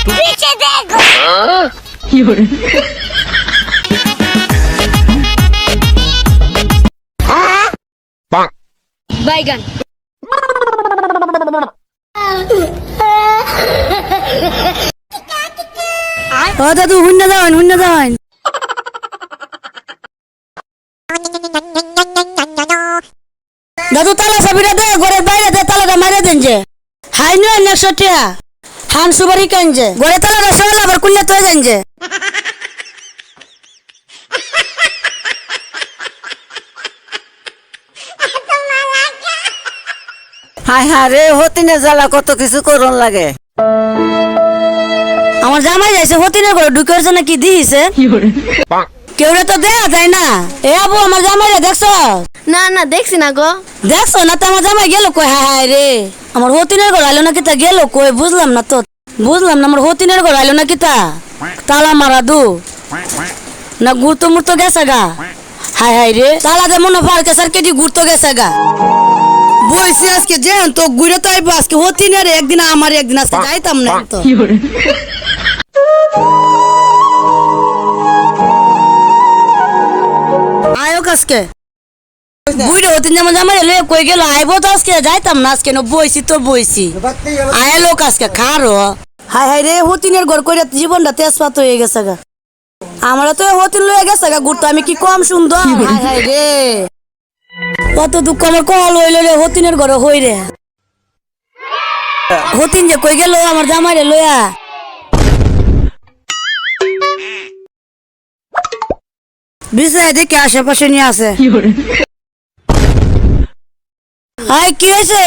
पीछे देखो। बैगन। ও দাদু হুন্না দাওয়ান দাদু তালা চাবিটা দে ঘরের বাইরে দে তালাটা মারে দেন যে হাই নয় 100 টাকা হান সুবারি কেন যে ঘরে তালাটা সকালে আবার খুললে তো যান যে হায় হায় রে হতিনে জ্বালা কত কিছু করন লাগে। আমার জামাই যাইছে হতিনের ঘরে ঢুকের জন্য কি দিয়েছে কেউ তো দেয়া যায় না। এ আবু আমার জামাইরে দেখছো? না না দেখছি না গো। দেখছো না তো আমার জামাই গেল কই? হায় হায় রে আমার হতিনের ঘর আইলো না কিতা গেল কই বুঝলাম না তো বুঝলাম না। আমার হতিনের ঘর আইলো না কিতা তালা মারা দু না ঘুরতো মুরতো গেছে গা। হায় হায় রে তালা যে মনে পার কেসার কেটি ঘুরতো গেছে গা। বইছি আজকে যে তো ঘুরে তো আইবো আজকে হতিনের একদিন আমার একদিন আজকে যাইতাম না তো। আয়ো আজকে বুড়ে হতিন যেমন জামাই লয়ে কই গেল আইবো তো আজকে যাইতাম না আজকে বইছি তো বইছি আয় লোক আজকে খারো। হায় হায় রে হতিনের ঘর কইরা জীবনটা তেজপাত হয়ে গেছে গা। আমরা তো হতিন লয়ে গেছে গা ঘুরতো আমি কি কম সুন্দর? হায় হায় রে কত দুঃখ আমার কল হইল রে হতিনের ঘরে হই রে। হতিন যে কই গেল আমার জামাই রে লইয়া বিষয় দেখে আশেপাশে নিয়ে আসে। হাই কি হয়েছে?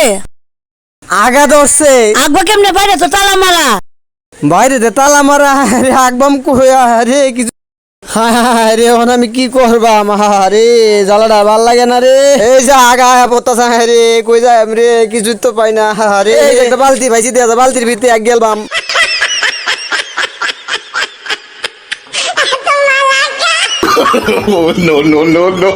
আগা ধরছে আগবা কেমনে বাইরে তো তালা মারা? বাইরে দে তালা মারা রে আকবাম কইয়া রে কিছু রে এখন আমি কি করবাম রে জ্বালাটা ভাল লাগে না রে। এই যে আগা পড়তাছে রে কই যায় রে কিছু তো পাই না রে। একটা বালতি পাইছি দিয়া বালতির ভিতরে এক গেলবাম। Oh, no, no, no, no.